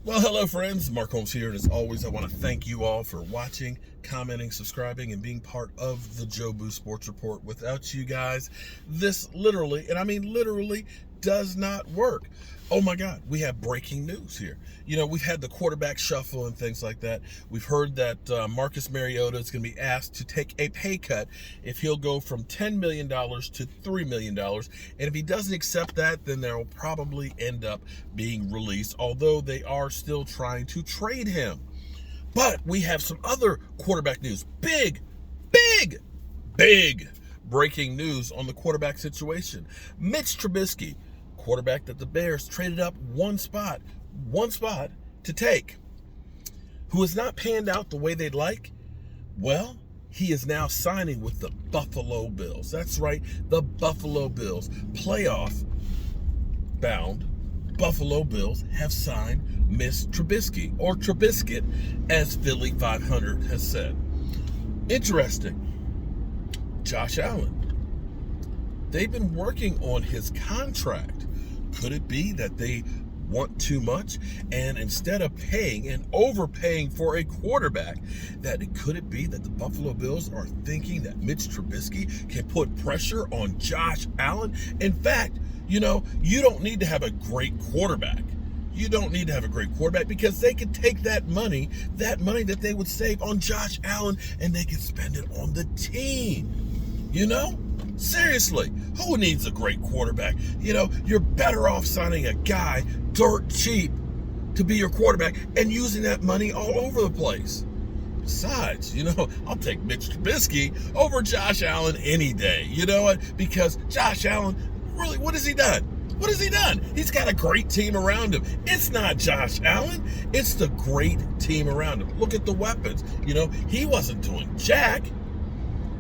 Well, hello, friends. Mark Holmes here, and as always, I want to thank you all for watching, commenting, subscribing, and being part of the Jobu Sports Report. Without you guys, this literally, and I mean literally, does not work. Oh my God, we have breaking news here. You know, we've had the quarterback shuffle and things like that. We've heard that Marcus Mariota is going to be asked to take a pay cut if he'll go from $10 million to $3 million. And if he doesn't accept that, then there will probably end up being released, although they are still trying to trade him. But we have some other quarterback news. Big breaking news on the quarterback situation. Mitch Trubisky, quarterback that the Bears traded up one spot to take, who has not panned out the way they'd like. Well, he is now signing with the Buffalo Bills. That's right, the Buffalo Bills. Playoff bound Buffalo Bills have signed Miss Trubisky, or Trubisky, as Philly 500 has said. Interesting. Josh Allen. They've been working on his contract. Could it be that they want too much, and instead of paying and overpaying for a quarterback, could it be that the Buffalo Bills are thinking that Mitch Trubisky can put pressure on Josh Allen? In fact, you don't need to have a great quarterback. You don't need to have a great quarterback, because they could take that money that they would save on Josh Allen, and they could spend it on the team. Seriously, who needs a great quarterback? You're better off signing a guy dirt cheap to be your quarterback and using that money all over the place. Besides, I'll take Mitch Trubisky over Josh Allen any day. You know what? Because Josh Allen, really, what has he done? What has he done? He's got a great team around him. It's not Josh Allen. It's the great team around him. Look at the weapons. He wasn't doing jack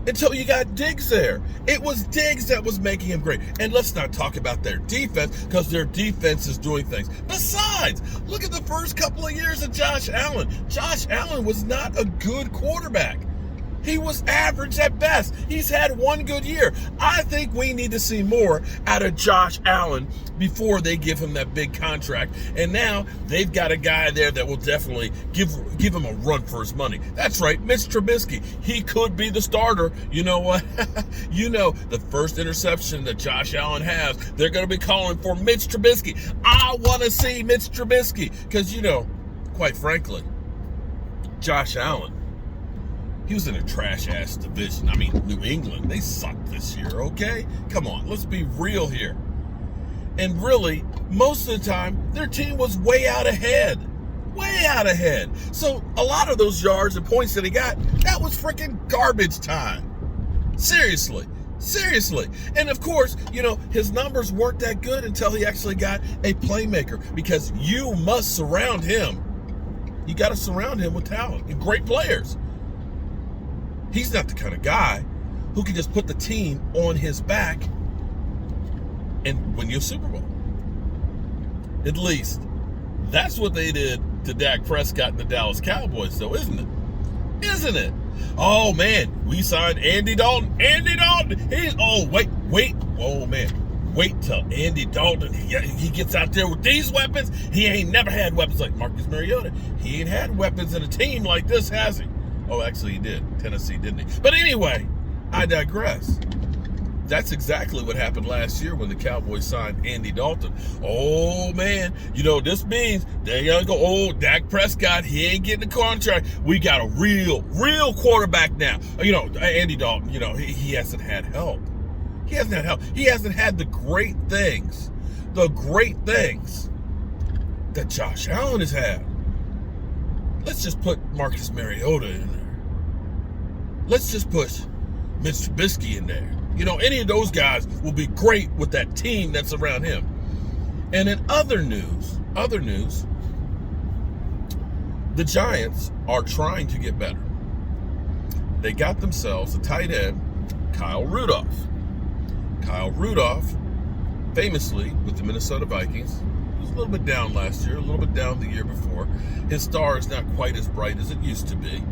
until you got Diggs there. It was Diggs that was making him great. And let's not talk about their defense, because their defense is doing things. Besides, look at the first couple of years of Josh Allen. Josh Allen was not a good quarterback. He was average at best. He's had one good year. I think we need to see more out of Josh Allen before they give him that big contract. And now they've got a guy there that will definitely give him a run for his money. That's right, Mitch Trubisky. He could be the starter. You know what? The first interception that Josh Allen has, they're going to be calling for Mitch Trubisky. I want to see Mitch Trubisky because, quite frankly, Josh Allen, he was in a trash-ass division. I mean, New England, they sucked this year, okay? Come on, let's be real here. And really, most of the time, their team was way out ahead. Way out ahead. So a lot of those yards and points that he got, that was freaking garbage time. Seriously. And of course, his numbers weren't that good until he actually got a playmaker, because you must surround him. You got to surround him with talent and great players. He's not the kind of guy who can just put the team on his back and win you a Super Bowl. At least, that's what they did to Dak Prescott and the Dallas Cowboys, though, isn't it? Isn't it? Oh, man, we signed Andy Dalton. Wait till Andy Dalton, he gets out there with these weapons. He ain't never had weapons like Marcus Mariota. He ain't had weapons in a team like this, has he? Oh, actually, he did. Tennessee, didn't he? But anyway, I digress. That's exactly what happened last year when the Cowboys signed Andy Dalton. Oh, man. This means they're going to go, oh, Dak Prescott, he ain't getting a contract. We got a real quarterback now. Andy Dalton, he hasn't had help. He hasn't had help. He hasn't had the great things that Josh Allen has had. Let's just put Marcus Mariota in there. Let's just put Mitch Trubisky in there. Any of those guys will be great with that team that's around him. And in other news, the Giants are trying to get better. They got themselves a tight end, Kyle Rudolph. Kyle Rudolph, famously with the Minnesota Vikings, was a little bit down last year, a little bit down the year before. His star is not quite as bright as it used to be.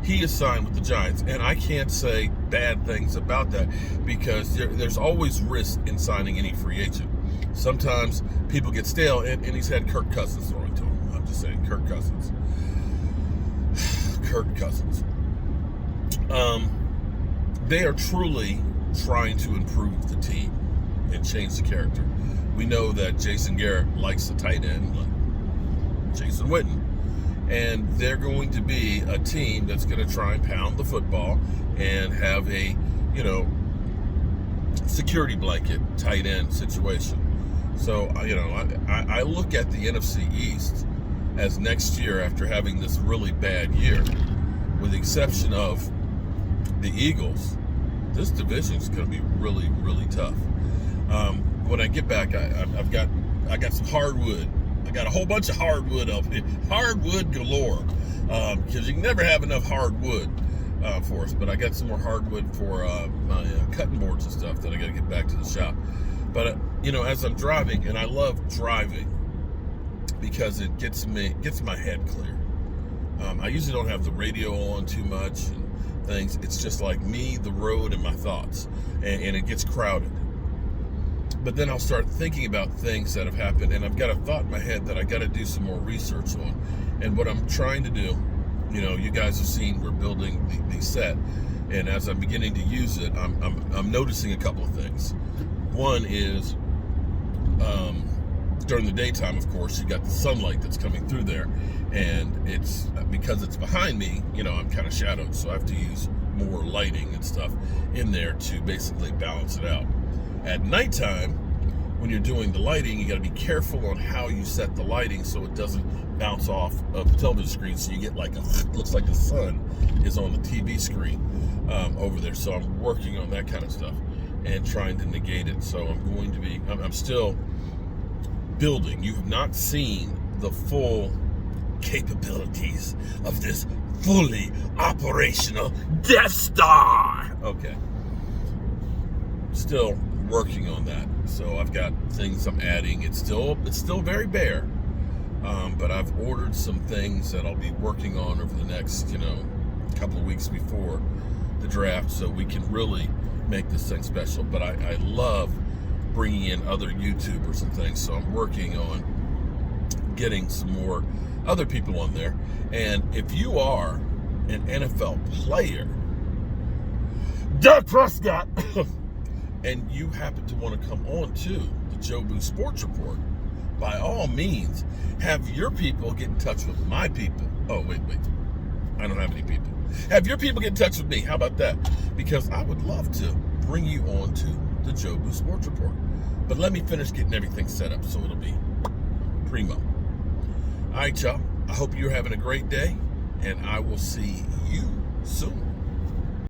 He is signed with the Giants, and I can't say bad things about that, because there's always risk in signing any free agent. Sometimes people get stale, and he's had Kirk Cousins throwing to him. to say it, Kirk Cousins. Kirk Cousins. They are truly trying to improve the team and change the character. We know that Jason Garrett likes the tight end, like Jason Witten. And they're going to be a team that's going to try and pound the football and have a, security blanket tight end situation. So, I look at the NFC East as next year, after having this really bad year, with the exception of the Eagles, this division is going to be really, really tough. When I get back, I got some hardwood. I got a whole bunch of hardwood up here. Hardwood galore. Because you can never have enough hardwood for us. But I got some more hardwood for my cutting boards and stuff that I got to get back to the shop. But, as I'm driving, and I love driving because it gets my head clear. I usually don't have the radio on too much and things. It's just like me, the road, and my thoughts. And it gets crowded. But then I'll start thinking about things that have happened, and I've got a thought in my head that I got to do some more research on. And what I'm trying to do, you guys have seen we're building the set, and as I'm beginning to use it, I'm noticing a couple of things. One is during the daytime, of course, you got the sunlight that's coming through there, and it's because it's behind me, I'm kind of shadowed, so I have to use more lighting and stuff in there to basically balance it out. At nighttime, when you're doing the lighting, you got to be careful on how you set the lighting so it doesn't bounce off of the television screen, so you get looks like the sun is on the TV screen over there. So I'm working on that kind of stuff and trying to negate it. So I'm still building. You have not seen the full capabilities of this fully operational Death Star. Okay. Still working on that. So I've got things I'm adding. It's still very bare. But I've ordered some things that I'll be working on over the next, couple of weeks before the draft, so we can really make this thing special. But I love bringing in other YouTubers and things, so I'm working on getting some more other people on there. And if you are an NFL player, Dak Prescott, and you happen to want to come on to the Jobu Sports Report, by all means, have your people get in touch with my people. Oh, wait. I don't have any people. Have your people get in touch with me. How about that? Because I would love to bring you on to the Jobu Sports Report. But let me finish getting everything set up so it'll be primo. All right, y'all. I hope you're having a great day, and I will see you soon.